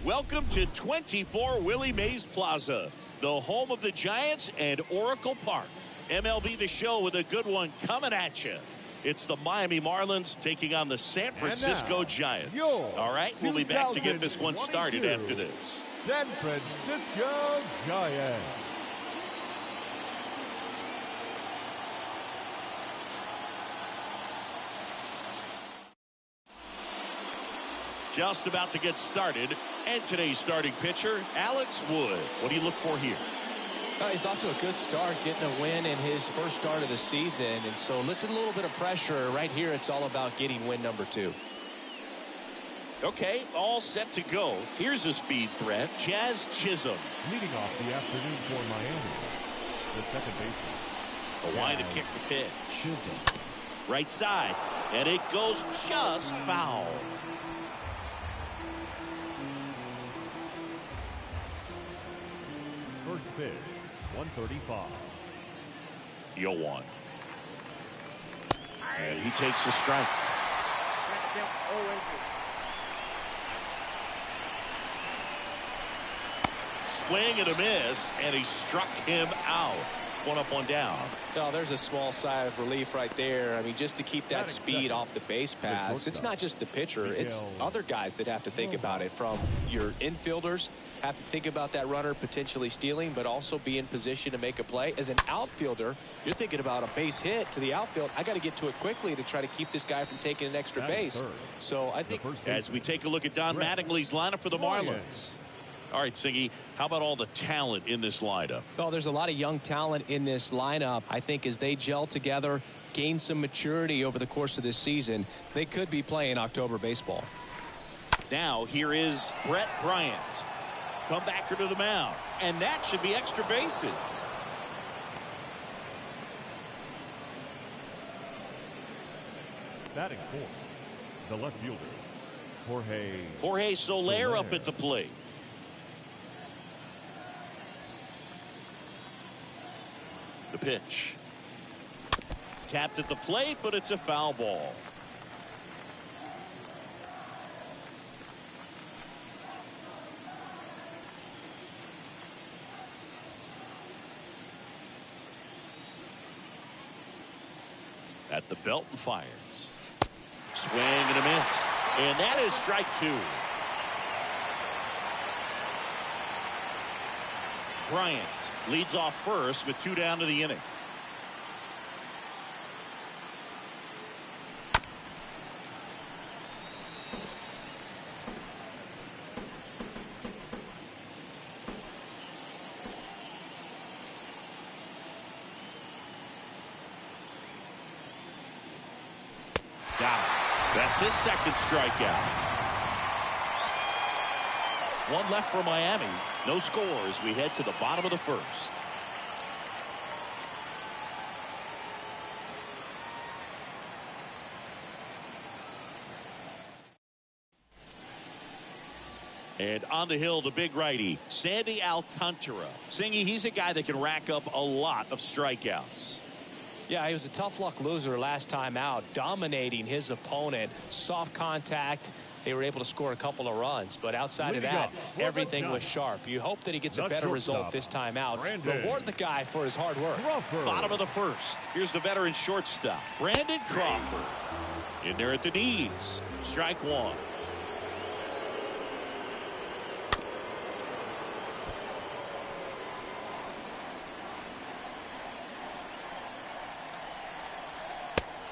Welcome to 24 Willie Mays Plaza, the home of the Giants and Oracle Park. MLB The Show with a good one coming at you. It's the Miami Marlins taking on the San Francisco Giants. All right, we'll be back to get this one started after this. San Francisco Giants. Just about to get started, and today's starting pitcher, Alex Wood. What do you look for here? He's off to a good start, getting a win in his first start of the season, and so lifted a little bit of pressure. Right here, it's all about getting win number 2. Okay, all set to go. Here's a speed threat, Jazz Chisholm. Leading off the afternoon for Miami, the second baseman. A line to kick the pitch. Chisholm. Right side, and it goes just foul. First pitch, 135. 0-1. And he takes a strike. Swing and a miss, and he struck him out. 1 up, 1 down. Oh, there's a small sigh of relief right there. I mean, just to keep that speed off the base pass. It's not just the pitcher. It's other guys that have to think about it. From your infielders, have to think about that runner potentially stealing, but also be in position to make a play. As an outfielder, you're thinking about a base hit to the outfield. I got to get to it quickly to try to keep this guy from taking an extra base. So I think as we take a look at Don Mattingly's lineup for the Marlins. All right, Siggy, how about all the talent in this lineup? Well, there's a lot of young talent in this lineup. I think as they gel together, gain some maturity over the course of this season, they could be playing October baseball. Now, here is Brett Bryant. Comebacker to the mound, and that should be extra bases. Batting fourth, the left fielder, Jorge Soler up at the plate. The pitch. Tapped at the plate, but it's a foul ball. At the belt and fires. Swing and a miss. And that is strike 2. Bryant leads off first with 2 down to the inning. Got it. That's his second strikeout. 1 left for Miami. No scores. We head to the bottom of the first. And on the hill, the big righty, Sandy Alcantara. Singy, he's a guy that can rack up a lot of strikeouts. Yeah, he was a tough luck loser last time out, dominating his opponent. Soft contact. They were able to score a couple of runs, but outside of that, everything was sharp. You hope that he gets a better result this time out. Reward the guy for his hard work. Crawford. Bottom of the first. Here's the veteran shortstop, Brandon Crawford. In there at the knees. Strike 1.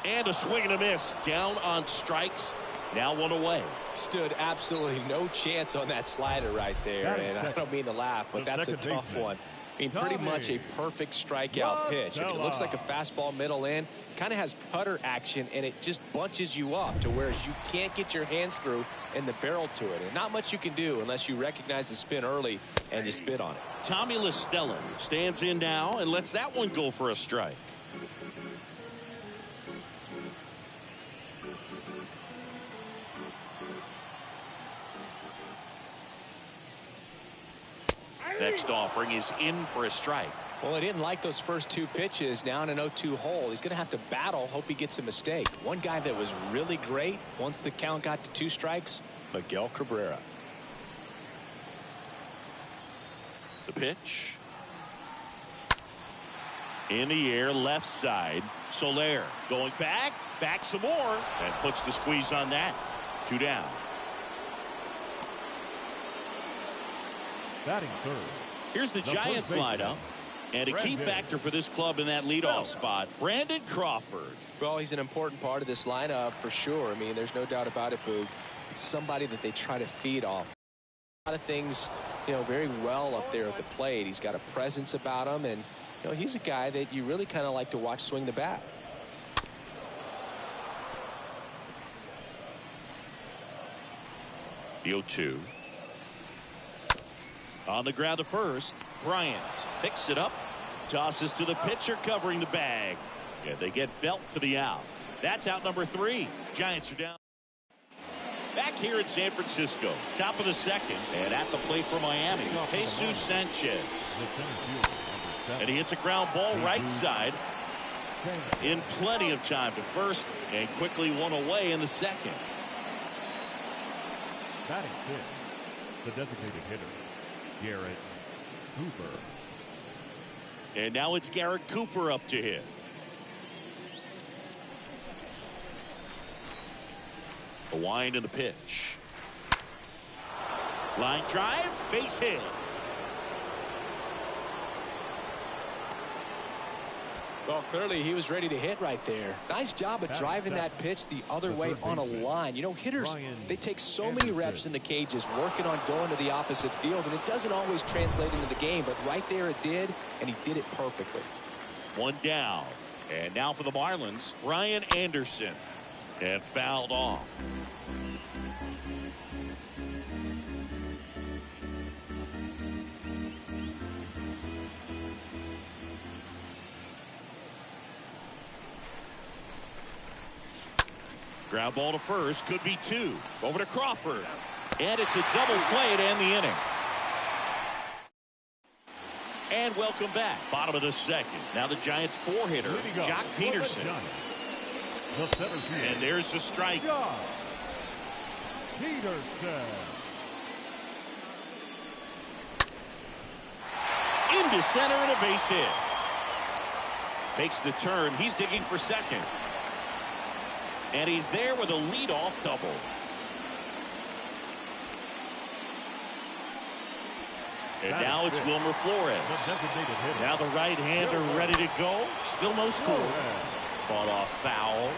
And a swing and a miss. Down on strikes. Now 1 away. Stood absolutely no chance on that slider right there. And I don't mean to laugh, but that's a tough one. I mean, pretty much a perfect strikeout pitch. I mean, it looks like a fastball middle in. Kind of has cutter action, and it just bunches you up to where you can't get your hands through and the barrel to it. And not much you can do unless you recognize the spin early and you spit on it. Tommy LaStella stands in now and lets that one go for a strike. Next offering is in for a strike. Well, he didn't like those first 2 pitches. Now in an 0-2 hole. He's going to have to battle. Hope he gets a mistake. One guy that was really great once the count got to 2 strikes, Miguel Cabrera. The pitch. In the air, left side. Soler going back some more, and puts the squeeze on that. 2 down. Batting third. Here's the Giants lineup. And a key factor for this club in that leadoff spot, Brandon Crawford. Well, he's an important part of this lineup for sure. I mean, there's no doubt about it, Boog. It's somebody that they try to feed off. A lot of things, very well up there at the plate. He's got a presence about him, and he's a guy that you really kind of like to watch swing the bat. The 0-2. On the ground to first. Bryant picks it up. Tosses to the pitcher covering the bag. Yeah, they get Belt for the out. That's out number 3. Giants are down. Back here in San Francisco. Top of the second. And at the plate for Miami. Jesus Sanchez. And he hits a ground ball right side. In plenty of time to first. And quickly one away in the second. Batting 6. The designated hitter, Garrett Cooper. And now it's Garrett Cooper up to hit. A wind and the pitch. Line drive, base hit. Well, clearly he was ready to hit right there. Nice job of driving that pitch the other way on a line. Hitters, they take so many reps in the cages working on going to the opposite field, and it doesn't always translate into the game, but right there it did, and he did it perfectly. 1 down. And now for the Marlins, Brian Anderson. And fouled off. Ground ball to first, could be 2. Over to Crawford. And it's a double play to end the inning. And welcome back. Bottom of the second. Now the Giants 4-hitter, Jock Peterson. And there's the strike. Jock Peterson. Into center and a base hit. Takes the turn. He's digging for second. And he's there with a leadoff double. And now it's Wilmer Flores. Now the right-hander ready to go. Still no score. Fought off foul.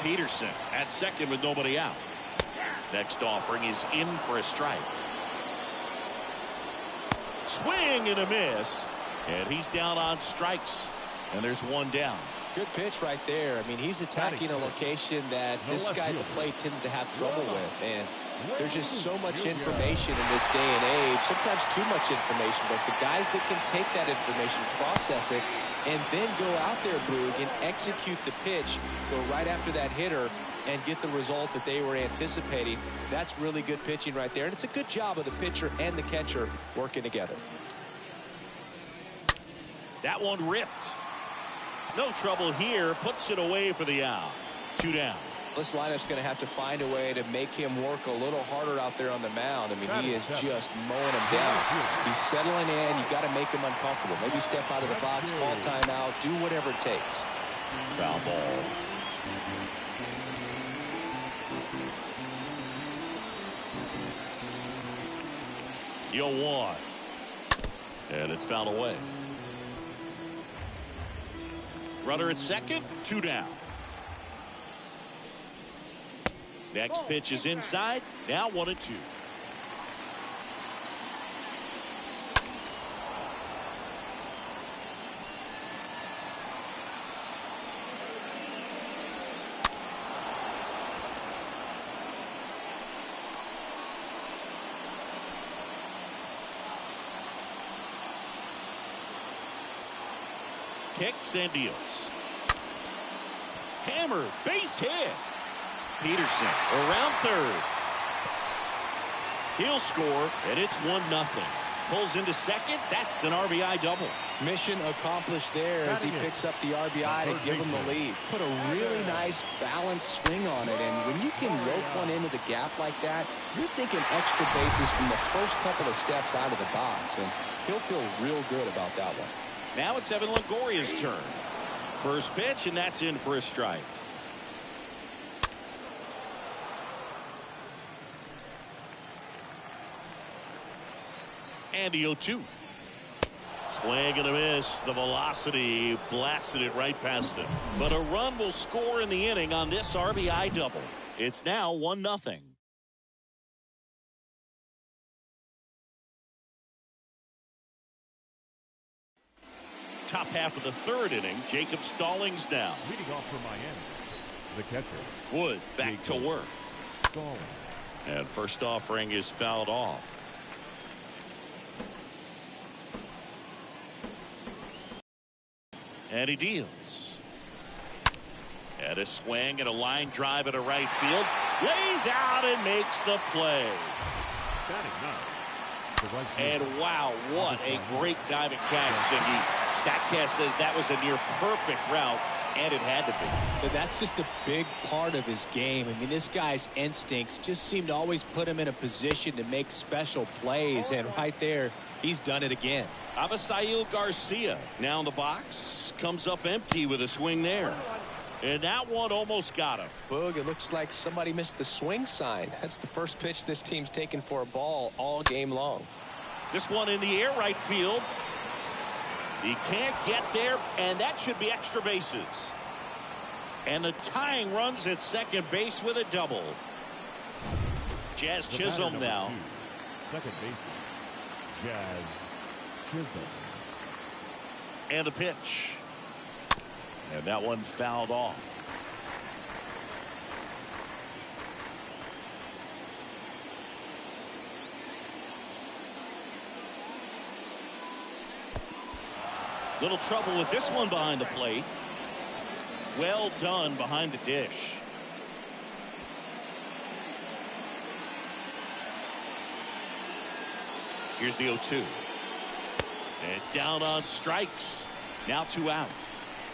Peterson at second with nobody out. Next offering is in for a strike. Swing and a miss. And he's down on strikes. And there's 1 down. Good pitch right there. I mean, he's attacking a location that this guy at the plate tends to have trouble with. And there's just so much information in this day and age, sometimes too much information. But the guys that can take that information, process it, and then go out there, Boog, and execute the pitch, go right after that hitter, and get the result that they were anticipating, that's really good pitching right there. And it's a good job of the pitcher and the catcher working together. That one ripped. No trouble here. Puts it away for the out. 2 down. This lineup's going to have to find a way to make him work a little harder out there on the mound. I mean, he is just mowing him down. He's settling in. You got to make him uncomfortable. Maybe step out of the box, call timeout, do whatever it takes. Foul ball. Yo, 1. And it's fouled away. Runner at second, 2 down. Next pitch is inside. Now 1-2. Kicks and deals. Hammered, base hit. Peterson around third. He'll score, and it's 1-0. pulls into second. That's an RBI double. Mission accomplished there as he picks up the RBI to give him the lead. Put a really nice balanced swing on it, and when you can rope one into the gap like that, you're thinking extra bases from the first couple of steps out of the box, and he'll feel real good about that one. Now it's Evan Longoria's turn. First pitch, and that's in for a strike. And the 0-2. Swing and a miss. The velocity blasted it right past him. But a run will score in the inning on this RBI double. It's now 1-0. Top half of the third inning. Jacob Stallings now. Leading off for Miami, the catcher. Wood back to work. Stallings. And first offering is fouled off. And he deals. And a swing and a line drive at a right field. Lays out and makes the play. And wow, what a great diving catch. And StatCast says that was a near perfect route, and it had to be. But that's just a big part of his game. I mean, this guy's instincts just seem to always put him in a position to make special plays, and right there, he's done it again. Avisail Garcia now in the box. Comes up empty with a swing there. And that one almost got him. Boog, it looks like somebody missed the swing sign. That's the first pitch this team's taken for a ball all game long. This one in the air right field. He can't get there, and that should be extra bases. And the tying runs at second base with a double. Jazz Chisholm now. Second baseman, Jazz Chisholm. And the pitch. And that one fouled off. Little trouble with this one behind the plate. Well done behind the dish. Here's the 0-2. And down on strikes. Now 2 out.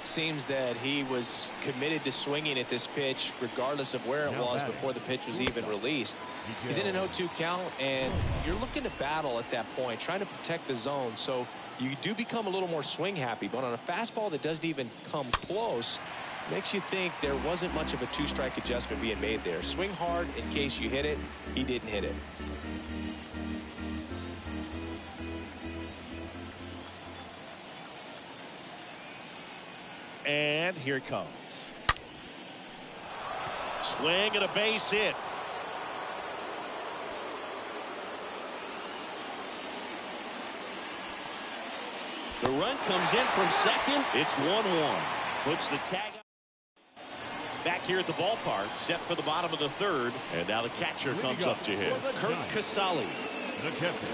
Seems that he was committed to swinging at this pitch regardless of where it was before the pitch was even released. He's in an 0-2 count, and you're looking to battle at that point, trying to protect the zone. So you do become a little more swing happy, but on a fastball that doesn't even come close, makes you think there wasn't much of a 2-strike adjustment being made there. Swing hard in case you hit it. He didn't hit it. And here it comes. Swing and a base hit. The run comes in from second. It's 1-1. Puts the tag up. Back here at the ballpark, set for the bottom of the third. And now the catcher comes up to him. Kurt Casale. The catcher,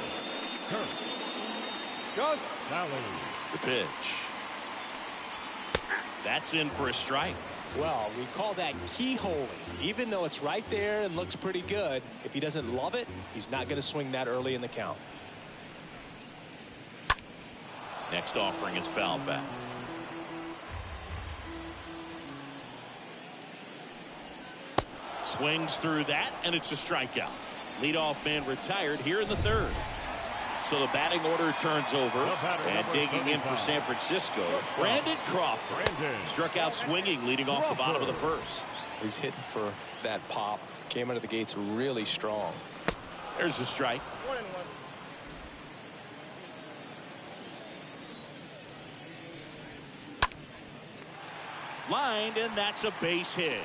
Kurt Casale. The pitch. That's in for a strike. Well, we call that keyholing. Even though it's right there and looks pretty good, if he doesn't love it, he's not going to swing that early in the count. Next offering is fouled back. Swings through that, and it's a strikeout. Leadoff man retired here in the third. So the batting order turns over, and digging in for San Francisco, Brandon Crawford. Struck out swinging, leading off the bottom of the first. He's hitting for that pop. Came out of the gates really strong. There's a strike. Lined, and that's a base hit.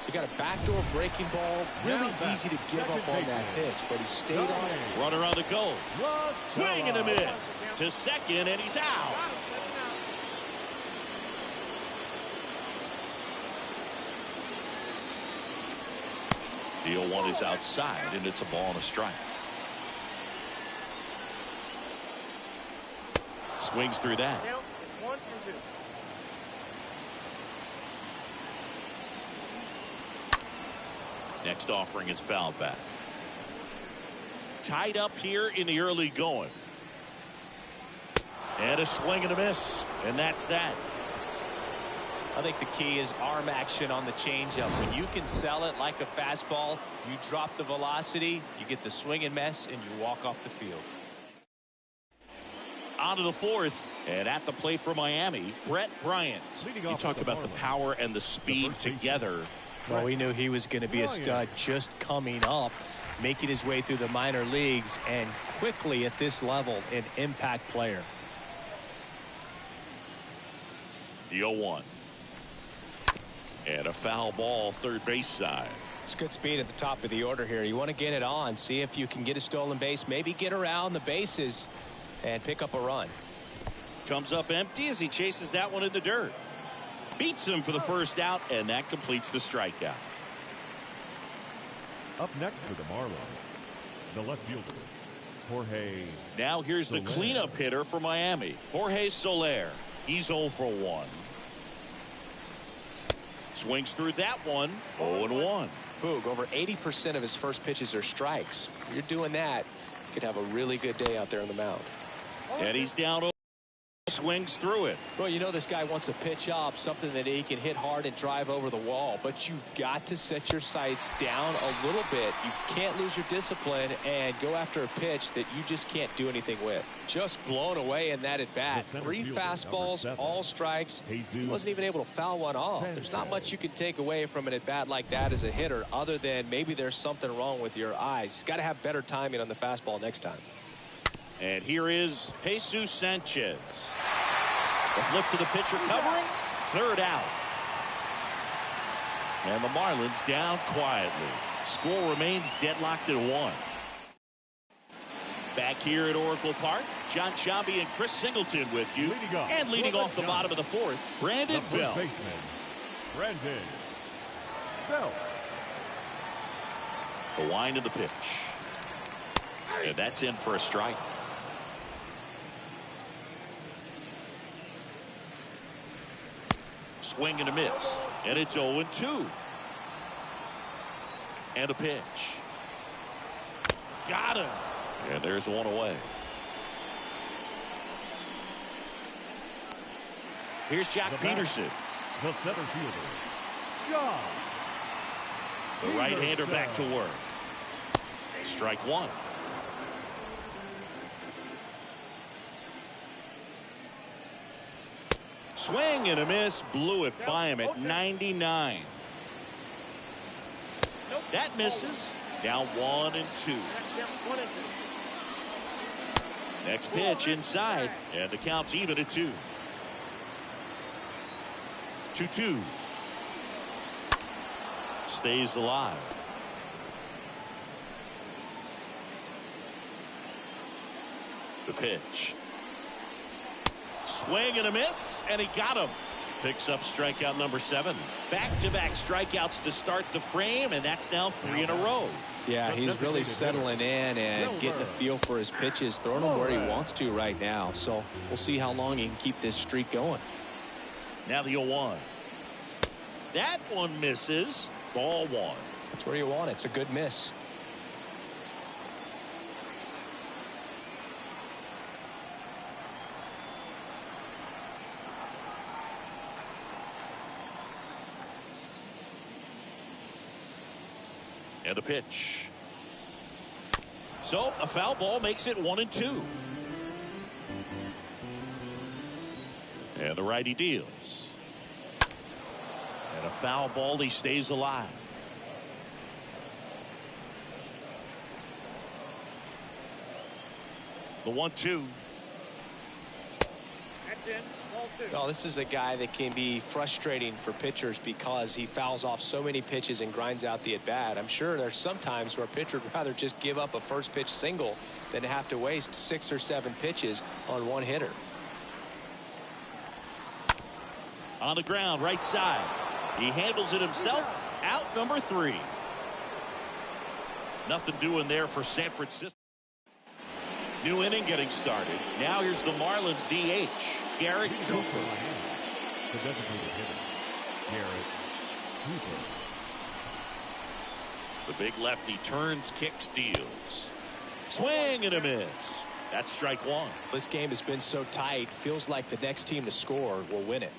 He got a backdoor breaking ball. Really easy to give up on that pitch, but he stayed on it. Runner on the goal. Swing and a miss to second, and he's out. The 0-1 is outside, and it's a ball and a strike. Swings through that. Next offering is fouled back. Tied up here in the early going. And a swing and a miss. And that's that. I think the key is arm action on the changeup. When you can sell it like a fastball, you drop the velocity, you get the swing and miss, and you walk off the field. On to the fourth, and at the plate for Miami, Brett Bryant. You talk about the power and the speed together. Well, we knew he was going to be a stud just coming up, making his way through the minor leagues, and quickly at this level, an impact player. The 0-1. And a foul ball, third base side. It's good speed at the top of the order here. You want to get it on, see if you can get a stolen base, maybe get around the bases and pick up a run. Comes up empty as he chases that one in the dirt. Beats him for the first out, and that completes the strikeout. Up next for the Marlins, the left fielder, Jorge. Now here's the cleanup hitter for Miami, Jorge Soler. He's 0 for 1. Swings through that one, 0-1. Boog, over 80% of his first pitches are strikes. You're doing that, you could have a really good day out there on the mound. And he's down. Swings through it. Well, you know this guy wants a pitch up, something that he can hit hard and drive over the wall, but you've got to set your sights down a little bit. You can't lose your discipline and go after a pitch that you just can't do anything with. Just blown away in that at bat. 3 fastballs, all strikes. He wasn't even able to foul one off. There's not much you can take away from an at bat like that as a hitter, other than maybe there's something wrong with your eyes. Got to have better timing on the fastball next time. And here is Jesus Sanchez. The flip to the pitcher covering. Third out. And the Marlins down quietly. Score remains deadlocked at 1. Back here at Oracle Park, John Sciambi and Chris Singleton with you. And leading off the bottom of the fourth, Brandon Bell. Baseman, Brandon Bell. The wind of the pitch. And that's in for a strike. Swing and a miss. And it's 0-2. And a pitch. Got him. And there's one away. Here's Jack Peterson. The center fielder, John. The right-hander back to work. Strike one. Swing and a miss. Blew it by him at 99. That misses. Now 1-2. Next pitch inside. And the count's even at 2. 2-2. Stays alive. The pitch. Swing and a miss, and he got him. Picks up strikeout number 7. Back-to-back strikeouts to start the frame, and that's now 3 in a row. Yeah, he's really settling in and getting a feel for his pitches, throwing them where he wants to right now. So we'll see how long he can keep this streak going. Now the 0-1. That one misses. Ball 1. That's where you want it. It's a good miss. And a pitch. So a foul ball makes it 1-2. And the righty deals. And a foul ball. He stays alive. The 1-2. That's in. Well, this is a guy that can be frustrating for pitchers because he fouls off so many pitches and grinds out the at-bat. I'm sure there's some times where a pitcher would rather just give up a first pitch single than have to waste 6 or 7 pitches on one hitter. On the ground, right side. He handles it himself. Out number 3. Nothing doing there for San Francisco. New inning getting started. Now here's the Marlins DH, Garrett Cooper. The designated hitter, Garrett Cooper. The big lefty turns, kicks, deals. Swing and a miss. That's strike one. This game has been so tight. Feels like the next team to score will win it.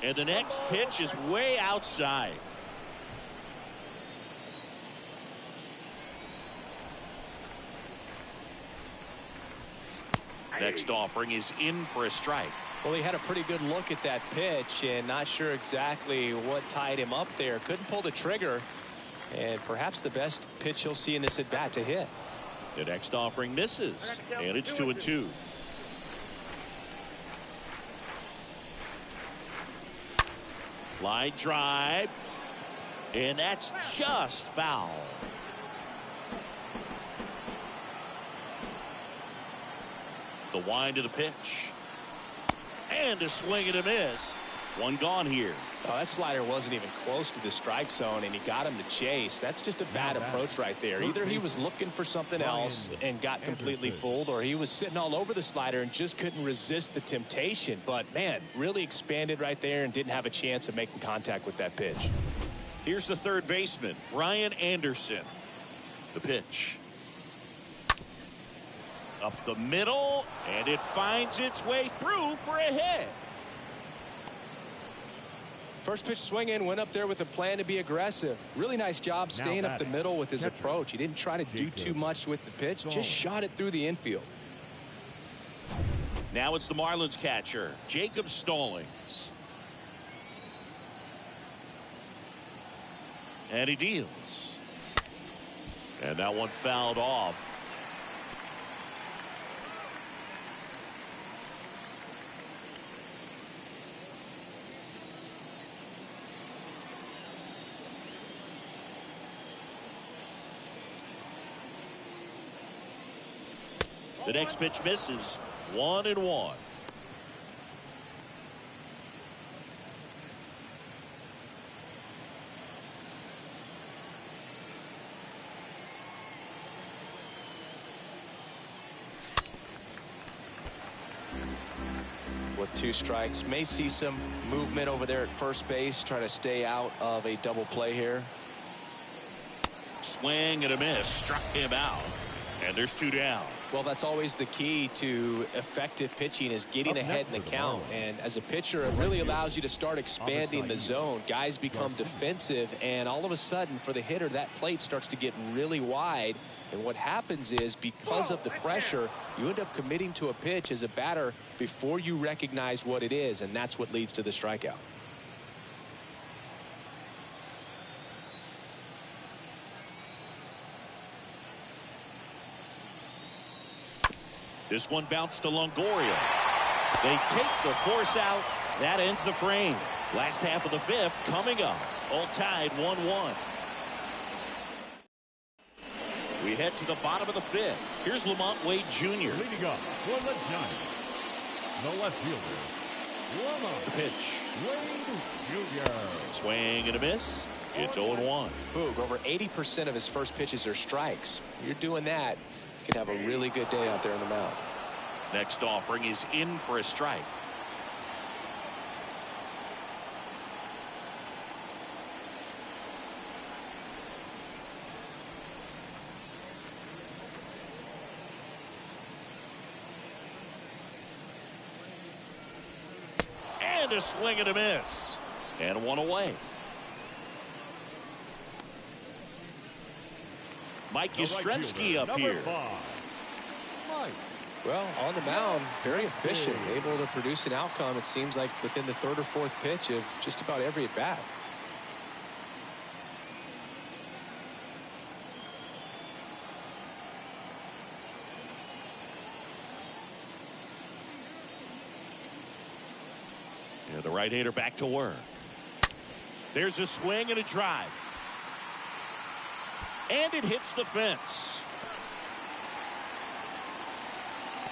And the next pitch is way outside. Next offering is in for a strike. Well, he had a pretty good look at that pitch and not sure exactly what tied him up there. Couldn't pull the trigger, and perhaps the best pitch he'll see in this at bat to hit. The next offering misses, and it's 2-2. Line drive, and that's just foul. The wind of the pitch, and a swing and a miss. One gone here. Oh, that slider wasn't even close to the strike zone, and he got him to chase. That's just a bad approach right there. Either he was looking for something else and got completely fooled, or he was sitting all over the slider and just couldn't resist the temptation. But, man, really expanded right there and didn't have a chance of making contact with that pitch. Here's the third baseman, Brian Anderson. The pitch. Up the middle, and it finds its way through for a hit. First pitch swinging, went up there with a plan to be aggressive. Really nice job staying up the middle with his approach. He didn't try to do too much with the pitch, just shot it through the infield. Now it's the Marlins catcher, Jacob Stallings. And he deals. And that one fouled off. The next pitch misses. 1-1. With 2 strikes, may see some movement over there at first base, trying to stay out of a double play here. Swing and a miss. Struck him out. And there's 2 down. Well, that's always the key to effective pitching, is getting ahead in the count. And as a pitcher, it really allows you to start expanding the zone. Guys become defensive, and all of a sudden, for the hitter, that plate starts to get really wide. And what happens is, because of the pressure, you end up committing to a pitch as a batter before you recognize what it is, and that's what leads to the strikeout. This one bounced to Longoria. They take the force out. That ends the frame. Last half of the 5th coming up. All tied 1-1. We head to the bottom of the 5th. Here's Lamont Wade Jr. Leading up for the Giants, the left fielder, Lamont The pitch. Wade Jr. Swing and a miss. It's 0-1. Boog, over 80% of his first pitches are strikes. You're doing that, you can have a really good day out there on the mound. Next offering is in for a strike. And a swing and a miss. And one away. Mike Yastrzemski up here. Well, on the mound, very efficient, able to produce an outcome, it seems like, within the 3rd or 4th pitch of just about every at bat. Yeah, the right-hander back to work. There's a swing and a drive. And it hits the fence.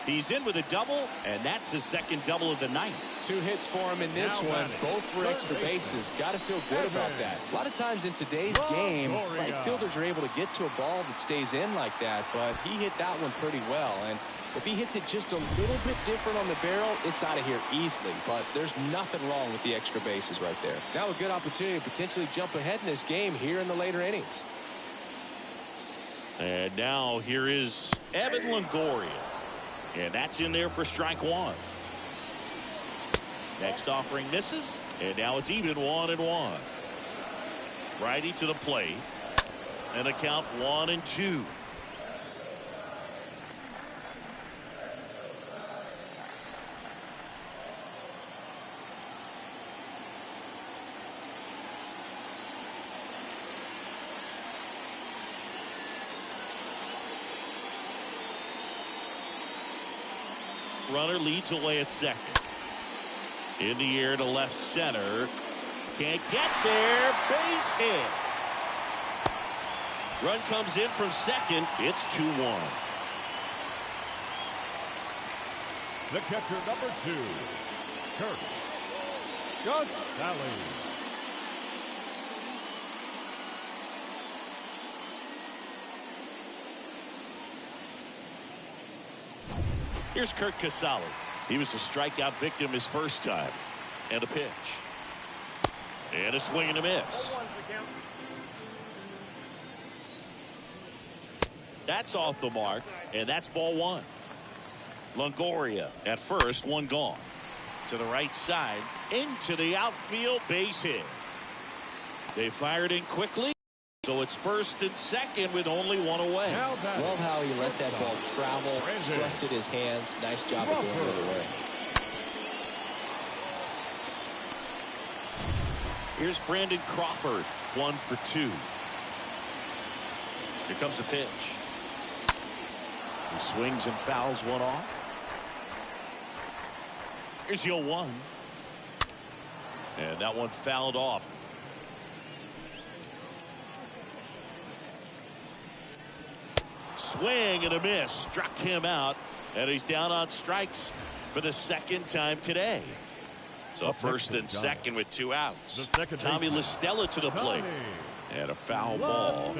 He's in with a double, and that's his second double of the night. 2 hits for him in this one, both for extra bases. Got to feel good about that. A lot of times in today's game, right fielders are able to get to a ball that stays in like that, but he hit that one pretty well. And If he hits it just a little bit different on the barrel, it's out of here easily. But there's nothing wrong with the extra bases right there. Now a good opportunity to potentially jump ahead in this game here in the later innings. And now here is Evan Longoria. And that's in there for strike one. Next offering misses. And now it's even 1-1. Righty to the plate. And the count 1-2. Runner leads away at second. In the air to left center. Can't get there. Base hit. Run comes in from second. It's 2-1. The catcher, number 2, Kirk Gonzalez. Here's Kurt Casale. He was a strikeout victim his first time. And a pitch. And a swing and a miss. That's off the mark. And that's ball one. Longoria at first, one gone. To the right side. Into the outfield, base hit. They fired in quickly. So it's first and second with only one away. Love how he let that ball travel, trusted his hands. Nice job of going the other way. Here's Brandon Crawford, 1 for 2. Here comes a pitch. He swings and fouls one off. Here's the 0-1. And that one fouled off. Swing and a miss. Struck him out. And he's down on strikes for the second time today. So first and second with 2 outs. Tommy La Stella to the plate. And a foul ball.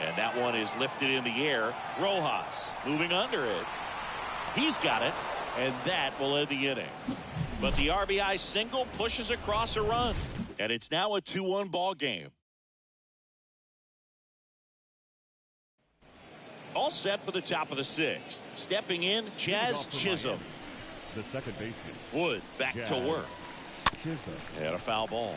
And that one is lifted in the air. Rojas moving under it. He's got it. And that will end the inning. But the RBI single pushes across a run. And it's now a 2-1 ball game. All set for the top of the 6th. Stepping in, Jazz Chisholm. The second baseman. Wood back to work. Chisholm. And a foul ball.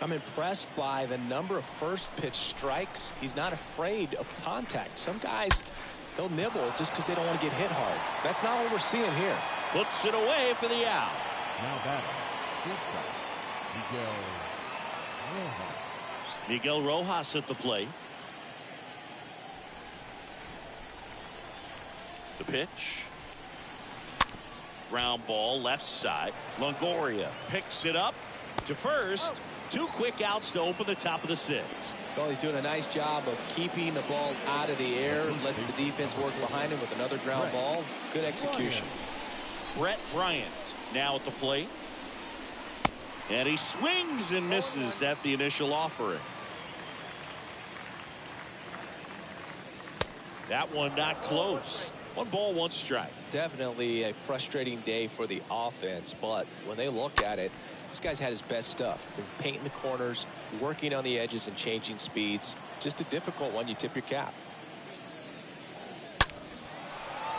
I'm impressed by the number of first pitch strikes. He's not afraid of contact. Some guys, they'll nibble just because they don't want to get hit hard. That's not what we're seeing here. Puts it away for the out. Now batting. Miguel Rojas at the plate. The pitch. Ground ball left side. Longoria picks it up to first. 2 quick outs to open the top of the 6th. Well, he's doing a nice job of keeping the ball out of the air. Lets the defense work behind him with another ground ball. Good execution. Brett Bryant now at the plate. And he swings and misses at the initial offering. That one not close. 1 ball, 1 strike. Definitely a frustrating day for the offense, but when they look at it, this guy's had his best stuff. Been painting the corners, working on the edges and changing speeds. Just a difficult one. You tip your cap.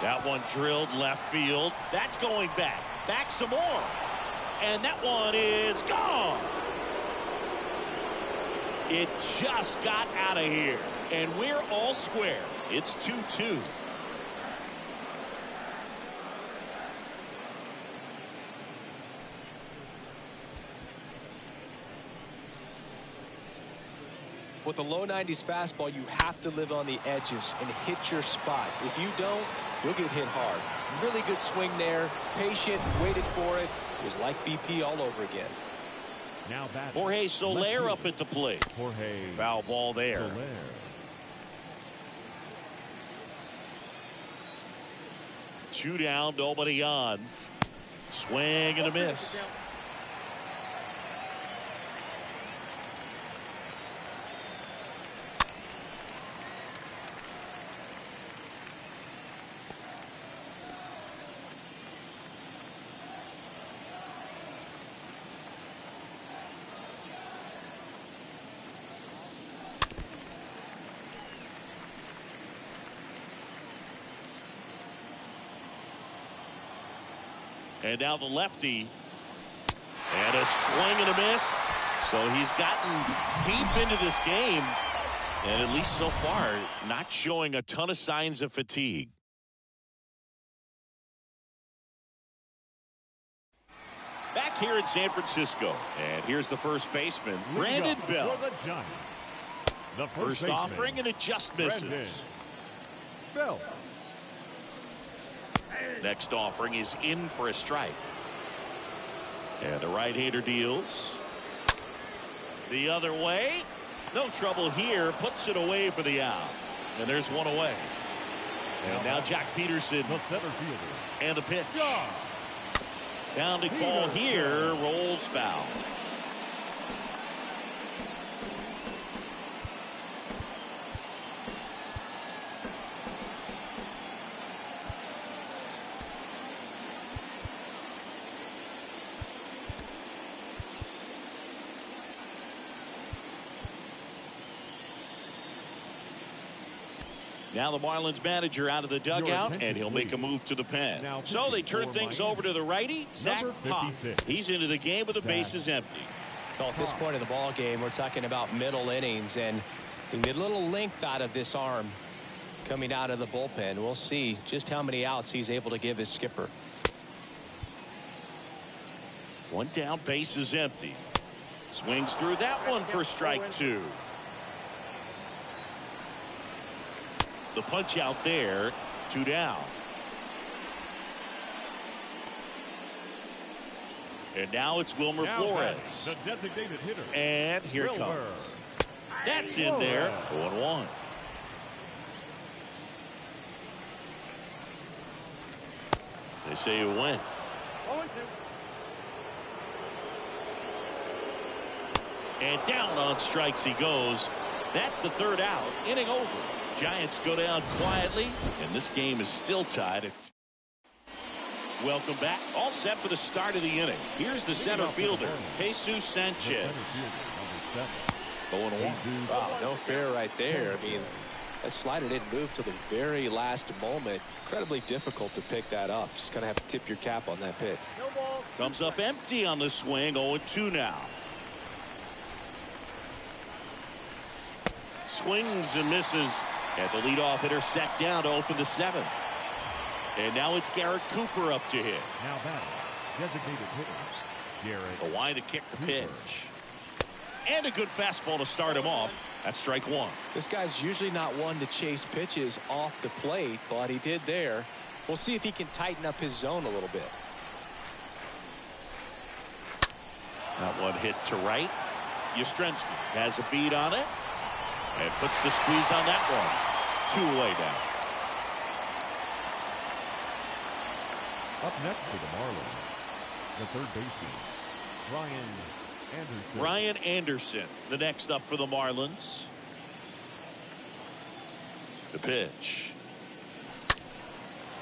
That one drilled left field. That's going back. Back some more. And that one is gone. It just got out of here. And we're all square. It's 2-2. With a low 90s fastball, you have to live on the edges and hit your spots. If you don't, you'll get hit hard. Really good swing there. Patient, waited for it. It was like BP all over again. Now back. Jorge Soler up at the plate. Jorge. Foul ball there. Soler. Two down, nobody on. Swing and a miss. And now the lefty. And a swing and a miss. So he's gotten deep into this game. And at least so far, not showing a ton of signs of fatigue. Back here in San Francisco. And here's the first baseman, Brandon Bell. The First offering, and it just misses. Bell. Next offering is in for a strike. And the right-hander deals. The other way. No trouble here. Puts it away for the out. And there's one away. And now Jack Peterson. The center fielder. And the pitch. Bounding ball here. Rolls foul. Now the Marlins manager out of the dugout, and he'll make a move to the pen. So they turn things over to the righty, Zach Pop. He's into the game with the bases empty. Well, at this point in the ball game, we're talking about middle innings, and you get a little length out of this arm coming out of the bullpen. We'll see just how many outs he's able to give his skipper. One down, base is empty. Swings through that one for strike two. The punch out there, 2 down. And now it's Wilmer Flores. The designated hitter. And here it comes. That's in there. 1-1. They say you win. And down on strikes he goes. That's the third out. Inning over. Giants go down quietly, and this game is still tied. Welcome back. All set for the start of the inning. Here's the center fielder, Jesus Sanchez. 0-1. Wow, no fair right there. I mean, that slider didn't move till the very last moment. Incredibly difficult to pick that up. Just going to have to tip your cap on that pitch. Comes up empty on the swing. 0-2 now. Swings and misses. At the leadoff hitter set down to open the 7th. And now it's Garrett Cooper up to hit. Now that designated hitter, Garrett. A wide to kick the pitch. And a good fastball to start him off. That's strike one. This guy's usually not one to chase pitches off the plate, but he did there. We'll see if he can tighten up his zone a little bit. That one hit to right. Yastrzemski has a beat on it. And puts the squeeze on that one. 2 away now. Up next for the Marlins, the third baseman, Ryan Anderson. Ryan Anderson, the next up for the Marlins. The pitch.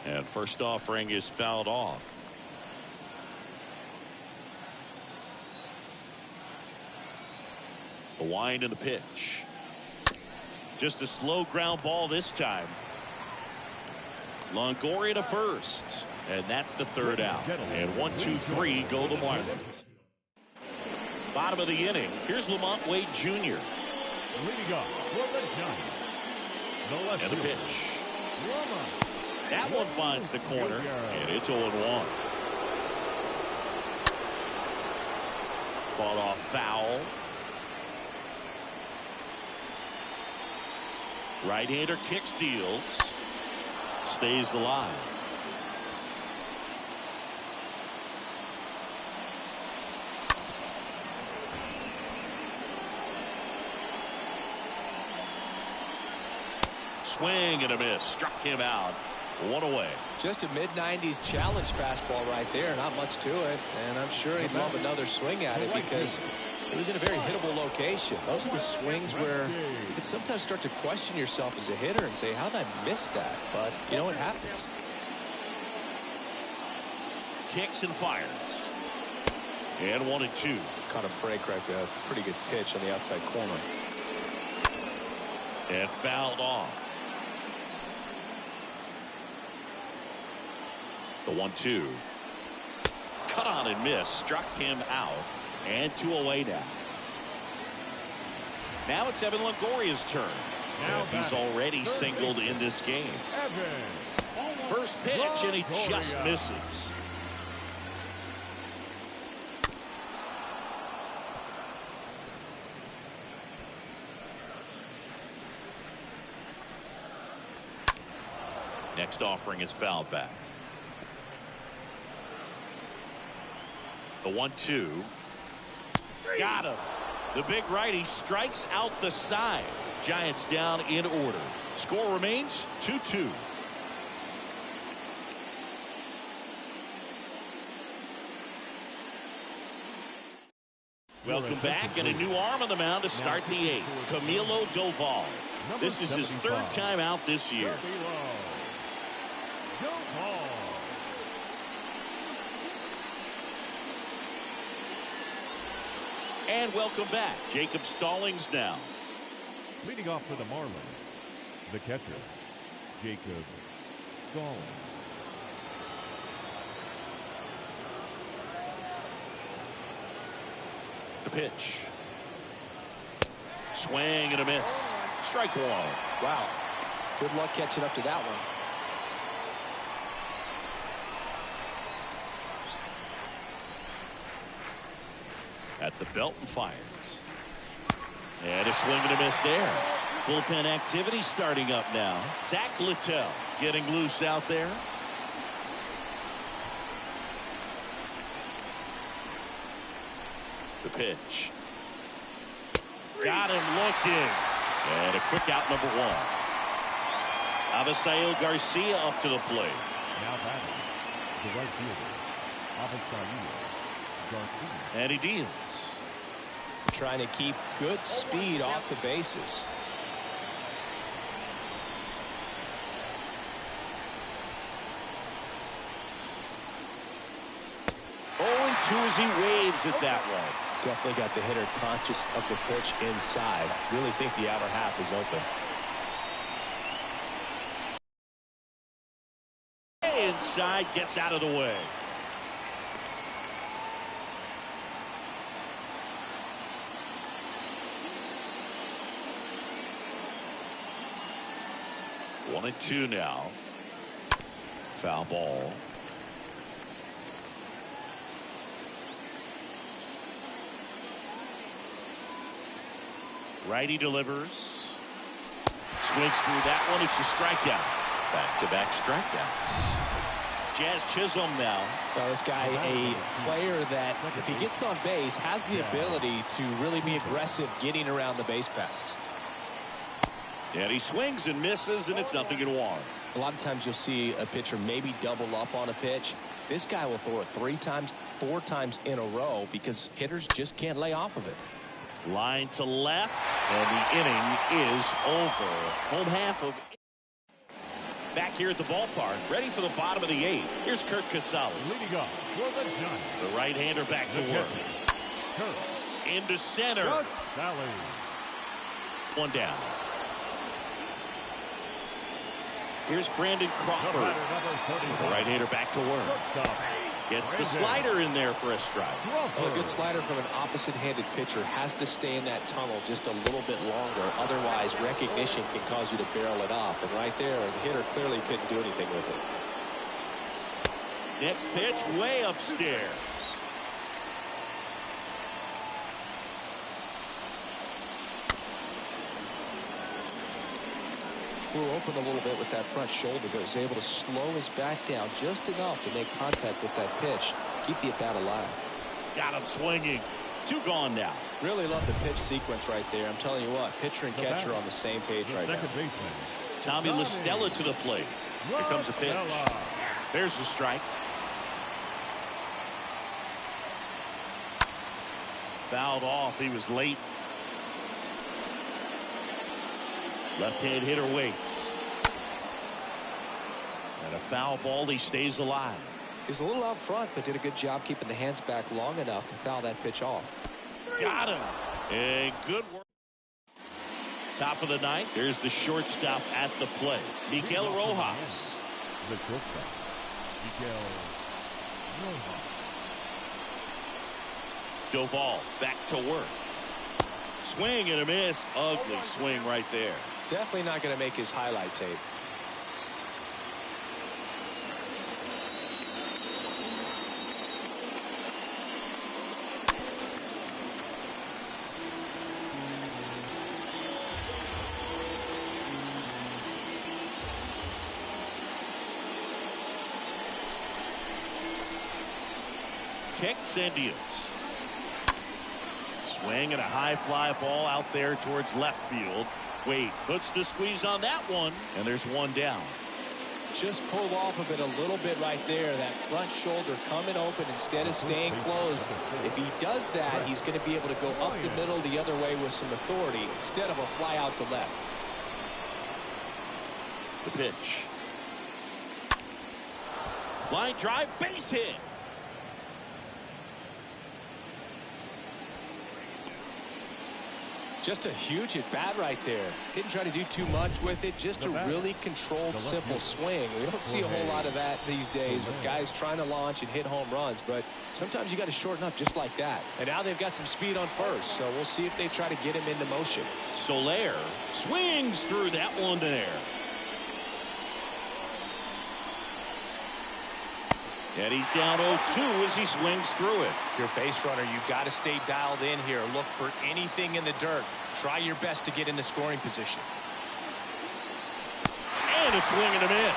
And first offering is fouled off. The wind and the pitch. Just a slow ground ball this time. Longoria to first. And that's the third out. And 1, 2, 3 go the Marlins. Bottom of the inning. Here's Lamont Wade Jr. Leading up for the Giants. The left and the fielder, pitch. Lamont. That one finds the corner. And it's 0-1. Fought off foul. Right-hander kick steals. Stays alive. Swing and a miss. Struck him out. 1 away. Just a mid-90s challenge fastball right there. Not much to it. And I'm sure he'd love another swing at it because it was in a very hittable location. Those are the swings where you can sometimes start to question yourself as a hitter and say, how did I miss that? But you know what happens. Kicks and fires. And 1 and 2. Caught a break right there. Pretty good pitch on the outside corner. And fouled off. The 1-2. cut on and miss. Struck him out. And 2 away now. Now it's Evan Longoria's turn. Now he's already singled in this game. First pitch, and he just misses. Next offering is fouled back. The 1-2. Got him. The big righty strikes out the side. Giants down in order. Score remains 2-2. Welcome back, and a new arm on the mound to start the 8th. Camilo Doval. This is his 3rd time out this year. And welcome back. Jacob Stallings now. Leading off for the Marlins, the catcher, Jacob Stallings. The pitch. Swing and a miss. Strike 1. Wow. Good luck catching up to that one. At the belt and fires. And a swing and a miss there. Bullpen activity starting up now. Zach Littell getting loose out there. The pitch. Got him looking. And a quick out, number 1. Avisail Garcia up to the plate. Now batting, the right fielder, Avisail Garcia. And he deals. Trying to keep good speed off the bases. Two as he waves at that one. Definitely got the hitter conscious of the pitch inside. Really think the outer half is open. Inside, gets out of the way. One and 2 now. Foul ball. Righty delivers. Swings through that one. It's a strikeout. Back-to-back strikeouts. Jazz Chisholm now. Well, this guy, a player that, if he gets on base, has the ability to really be aggressive getting around the base paths. And he swings and misses, and it's 0-1. A lot of times you'll see a pitcher maybe double up on a pitch. This guy will throw it 3 times, 4 times in a row because hitters just can't lay off of it. Line to left, and the inning is over. Home half of back here at the ballpark, ready for the bottom of the 8th. Here's Kurt Casale. Leading up for the Giants, the right-hander back to work. Into center. One down. Here's Brandon Crawford. The right-hander back to work. Gets the slider in there for a strike. Well, a good slider from an opposite-handed pitcher has to stay in that tunnel just a little bit longer. Otherwise, recognition can cause you to barrel it off. And right there, the hitter clearly couldn't do anything with it. Next pitch, way upstairs. Flew open a little bit with that front shoulder, but was able to slow his back down just enough to make contact with that pitch. Keep the at-bat alive. Got him swinging. 2 gone now. Really love the pitch sequence right there. I'm telling you what, pitcher and catcher on the same page right now. Tommy La Stella to the plate. Here comes a pitch. There's the strike. Fouled off. He was late. Left-hand hitter waits. And a foul ball. He stays alive. He was a little out front, but did a good job keeping the hands back long enough to foul that pitch off. Got him. And good work. Top of the 9th. There's the shortstop at the plate. Miguel Rojas. The shortstop, Miguel Rojas. Doval back to work. Swing and a miss. Ugly swing right there. Definitely not going to make his highlight tape. Kicks and deals. Swing and a high fly ball out there towards left field. Wade puts the squeeze on that one, and there's one down. Just pulled off of it a little bit right there. That front shoulder coming open instead of staying closed. If he does that, he's going to be able to go up the middle the other way with some authority instead of a fly out to left. The pitch. Line drive, base hit. Just a huge at bat right there. Didn't try to do too much with it. Just a really controlled, simple swing. We don't see a whole lot of that these days with guys trying to launch and hit home runs. But sometimes you got to shorten up just like that. And now they've got some speed on first. So we'll see if they try to get him into motion. Soler swings through that one there. And he's down 0-2 as he swings through it. If you're a base runner, you've got to stay dialed in here. Look for anything in the dirt. Try your best to get into scoring position. And a swing and a miss.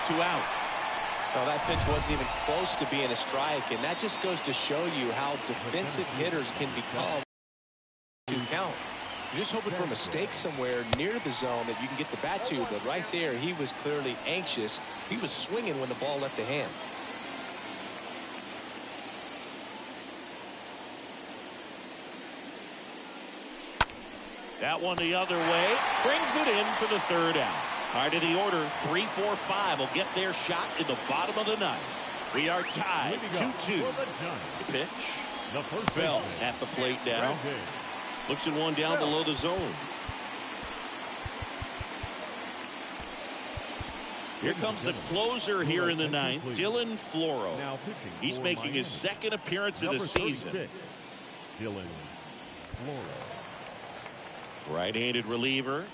2 out. Well, that pitch wasn't even close to being a strike, and that just goes to show you how defensive hitters can become to count. You're just hoping for mistakes somewhere near the zone that you can get the bat to, but right there, he was clearly anxious. He was swinging when the ball left the hand. That one the other way. Brings it in for the 3rd out. Hard of the order. 3-4-5 will get their shot in the bottom of the 9th. We are tied 2-2. The pitch. Bell at the plate now. Looks at one down below the zone. Here comes the closer here in the 9th, Dylan Floro. He's making his 2nd appearance of the season. Dylan Floro. Right-handed reliever.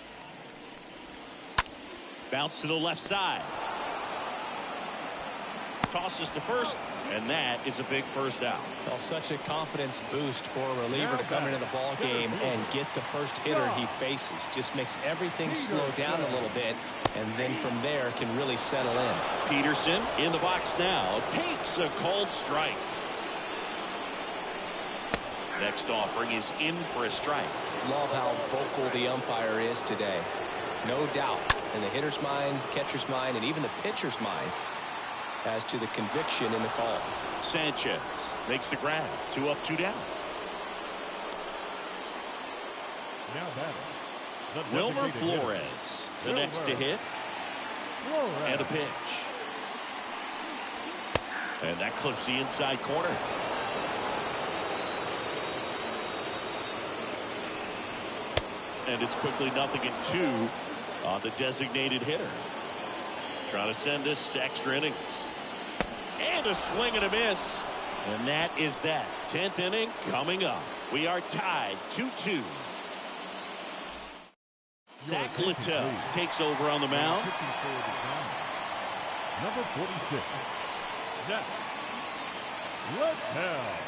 Bounce to the left side. Tosses to first, and that is a big 1st out. Well, such a confidence boost for a reliever to come into the ball game and get the first hitter he faces. Just makes everything slow down a little bit, and then from there can really settle in. Peterson in the box now. Takes a cold strike. Next offering is in for a strike. Love how vocal the umpire is today. No doubt in the hitter's mind, catcher's mind, and even the pitcher's mind as to the conviction in the call. Sanchez makes the grab. 2 up, 2 down. Now batting. Wilmer Flores, the next to hit. And a pitch. And that clips the inside corner. And it's quickly 0-2 on the designated hitter. Trying to send this to extra innings. And a swing and a miss. And that is that. 10th inning coming up. We are tied 2-2. Zach Littell takes over on the mound. Number 46, Zach Littell.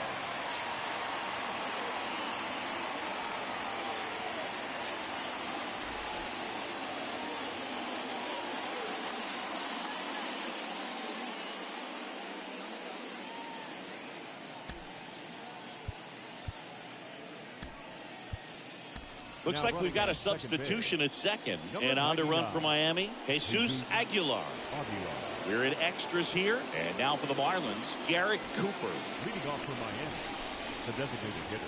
Looks like we've got a substitution at 2nd. And on to run for Miami, Jesus Aguilar. We're in extras here. And now for the Marlins, Garrett Cooper. Leading off for Miami, the designated hitter,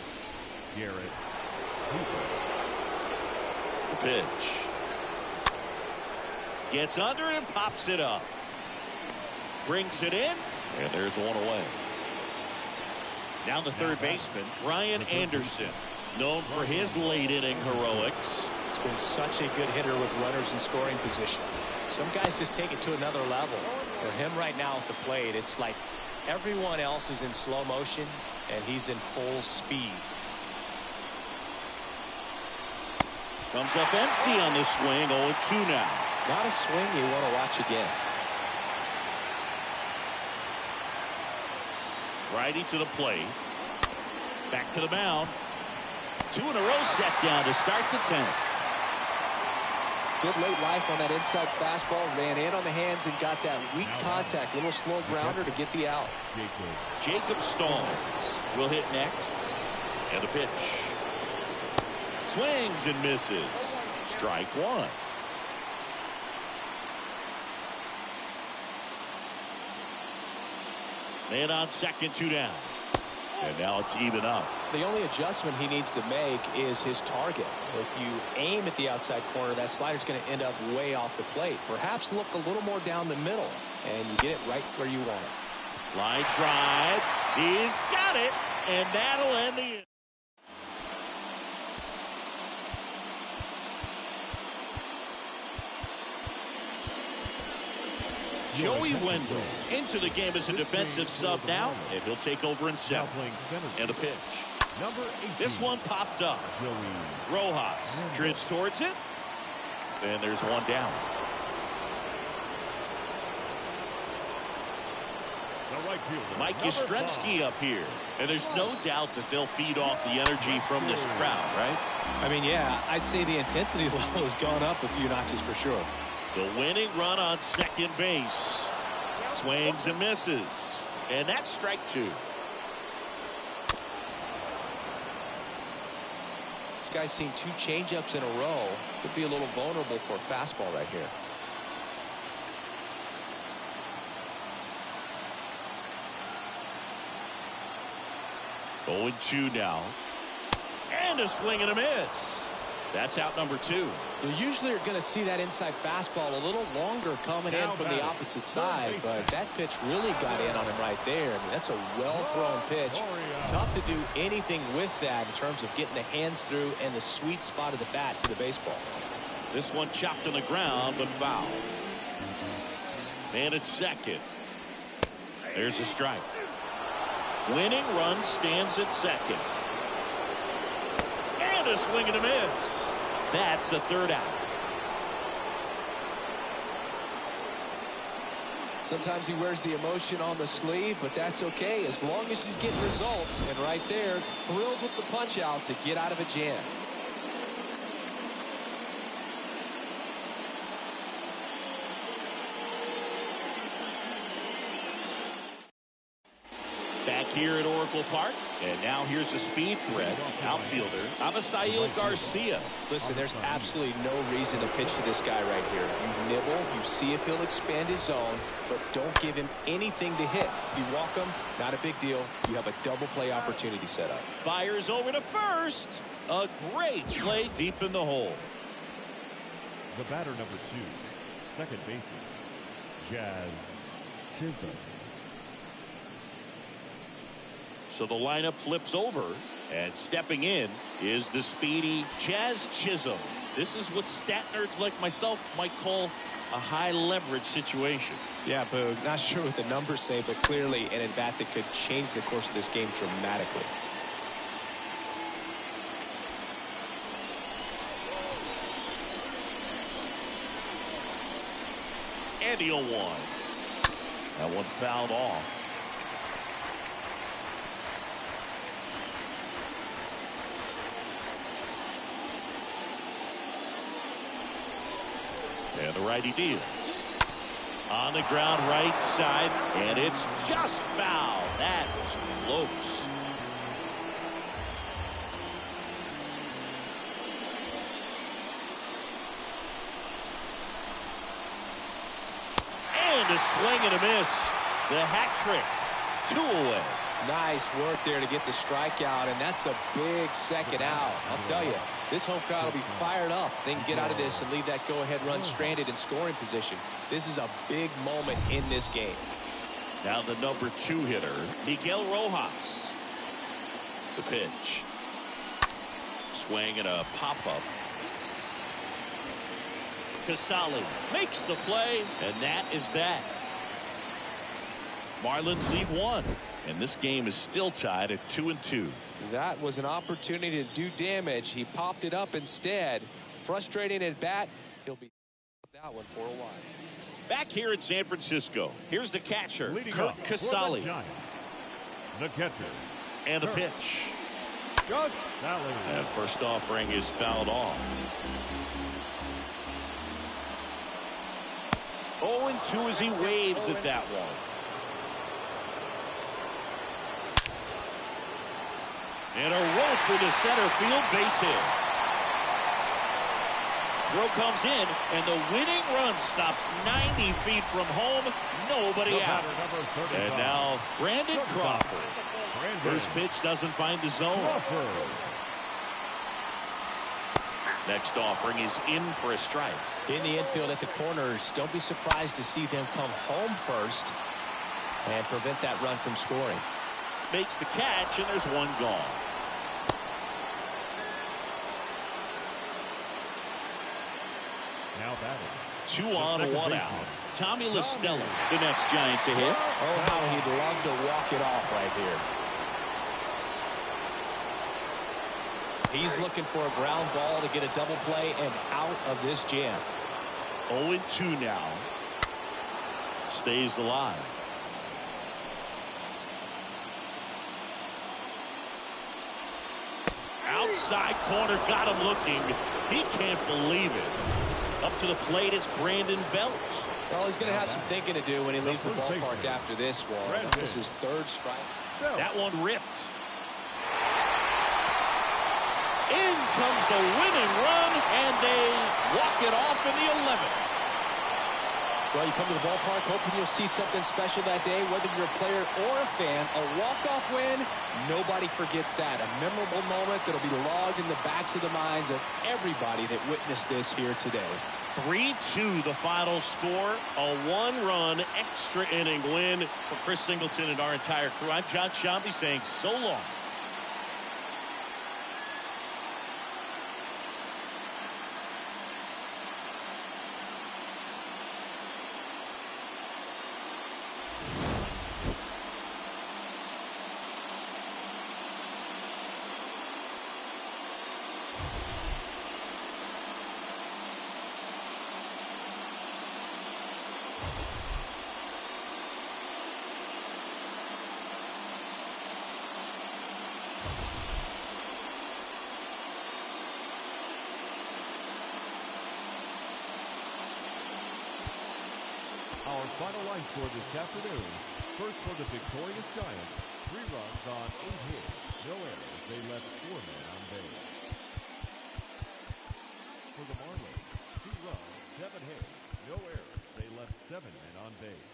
Garrett Cooper. The pitch. Gets under it and pops it up. Brings it in. And there's one away. Now the 3rd baseman, Ryan Anderson. Known for his late inning heroics. He's been such a good hitter with runners in scoring position. Some guys just take it to another level. For him right now at the plate, it's like Everyone else is in slow motion, and he's in full speed. Comes up empty on the swing. 0-2 now. Not a swing you want to watch again. Righty to the plate. Back to the mound. 2 in a row set down to start the 10th. Good late life on that inside fastball. Ran in on the hands and got that weak contact. Little slow grounder to get the out. Jacob Stallings will hit next. And the pitch. Swings and misses. Strike 1. Man on second, 2 down. And now it's even up. The only adjustment he needs to make is his target. If you aim at the outside corner, that slider's going to end up way off the plate. Perhaps look a little more down the middle, and you get it right where you want it. Line drive. He's got it, and that'll end the inning. Joey Wendell into the game as a defensive sub now, and he'll take over in 7th. And a pitch. This one popped up. Rojas drifts towards it, and there's 1 down. Mike Yastrzemski up here, and there's no doubt that they'll feed off the energy from this crowd, right? I mean, yeah, I'd say the intensity level has gone up a few notches for sure. The winning run on second base. Swings and misses. And that's strike 2. This guy's seen 2 changeups in a row. Could be a little vulnerable for a fastball right here. Oh, 2 now. And a swing and a miss. That's out number 2. You usually are going to see that inside fastball a little longer coming in from the opposite side, but that pitch really got in on him right there. I mean, that's a well-thrown pitch. Tough to do anything with that in terms of getting the hands through and the sweet spot of the bat to the baseball. This one chopped on the ground, but foul. Man at second. There's a strike. Winning run stands at second. And a swing and a miss. That's the 3rd out. Sometimes he wears the emotion on the sleeve, but that's okay as long as he's getting results. And right there, thrilled with the punch out to get out of a jam. Back here at Oracle Park, and now here's a speed threat outfielder Avisail Garcia. Listen, there's absolutely no reason to pitch to this guy right here. You nibble, you see if he'll expand his zone, but don't give him anything to hit. If you walk him, not a big deal. You have a double play opportunity set up. Fires over to first. A great play deep in the hole. The batter number 2, second baseman, Jazz Chisholm. So the lineup flips over, and stepping in is the speedy Jazz Chisholm. This is what stat nerds like myself might call a high leverage situation. Yeah, Boog, not sure what the numbers say, but clearly an at-bat that could change the course of this game dramatically. And the 0-1. That one fouled off. And the righty deals. On the ground right side, and it's just foul. That was close. And a swing and a miss. The hat trick. 2 away. Nice work there to get the strikeout, and that's a big second out. I'll tell you, this home crowd will be fired up. They can get out of this and leave that go-ahead run stranded in scoring position. This is a big moment in this game. Now the number 2 hitter, Miguel Rojas. The pitch. Swing and a pop-up. Casali makes the play, and that is that. Marlins lead 1, and this game is still tied at 2-2. That was an opportunity to do damage. He popped it up instead. Frustrating at bat. He'll be that one for a while. Back here in San Francisco, here's the catcher, Kurt Casale. The catcher. And the pitch. Casale. And first offering is fouled off. 0-2 as he waves at that one. And a rope into center field, base hit. Throw comes in, and the winning run stops 90 feet from home. Nobody out. And now Brandon Crawford. First pitch doesn't find the zone. Next offering is in for a strike. In the infield at the corners, don't be surprised to see them come home first and prevent that run from scoring. Makes the catch, and there's one gone. Now batting. 2 on, 1 out. Tommy La Stella, the next Giant to hit. Oh, how he'd love to walk it off right here. He's looking for a ground ball to get a double play and out of this jam. 0-2 now. Stays alive. Outside corner, got him looking. He can't believe it. Up to the plate, it's Brandon Belt. Well, he's going to have some thinking to do when he leaves the ballpark after this one. This is third strike. That one ripped. In comes the winning run, and they walk it off in the 11th. Well, you come to the ballpark hoping you'll see something special that day, whether you're a player or a fan. A walk-off win, nobody forgets that. A memorable moment that'll be logged in the backs of the minds of everybody that witnessed this here today. 3-2 the final score. A 1-run extra inning win for Chris Singleton and our entire crew. I'm John Shambi saying so long. Our final line score this afternoon. First for the victorious Giants. 3 runs on 8 hits. No errors. They left 4 men on base. For the Marlins, 2 runs, 7 hits. No errors. They left 7 men on base.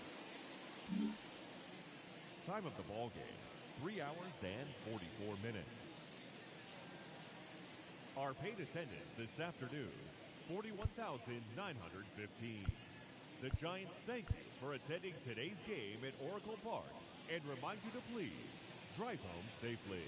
Time of the ball game, 3 hours and 44 minutes. Our paid attendance this afternoon, 41,915. The Giants thank you for attending today's game at Oracle Park and remind you to please drive home safely.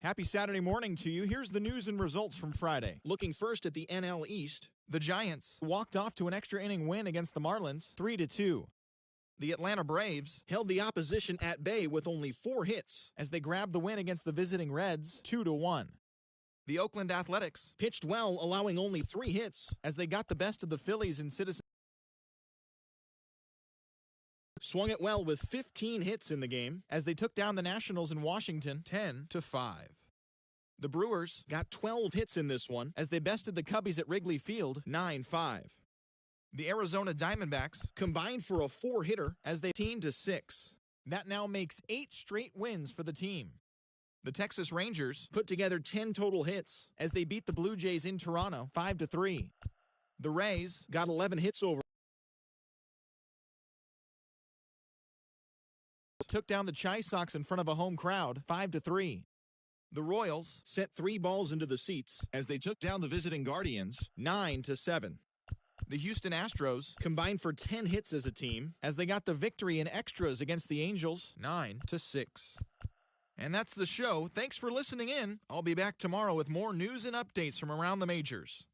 Happy Saturday morning to you. Here's the news and results from Friday. Looking first at the NL East, the Giants walked off to an extra inning win against the Marlins, 3-2. The Atlanta Braves held the opposition at bay with only 4 hits as they grabbed the win against the visiting Reds, 2-1. The Oakland Athletics pitched well, allowing only 3 hits as they got the best of the Phillies in Citizens. Swung it well with 15 hits in the game as they took down the Nationals in Washington 10-5. The Brewers got 12 hits in this one as they bested the Cubbies at Wrigley Field 9-5. The Arizona Diamondbacks combined for a 4-hitter as they 18-6. That now makes 8 straight wins for the team. The Texas Rangers put together 10 total hits as they beat the Blue Jays in Toronto 5-3. The Rays got 11 hits over. Took down the Chi Sox in front of a home crowd 5-3. The Royals sent 3 balls into the seats as they took down the visiting Guardians 9-7. The Houston Astros combined for 10 hits as a team as they got the victory in extras against the Angels 9-6. And that's the show. Thanks for listening in. I'll be back tomorrow with more news and updates from around the majors.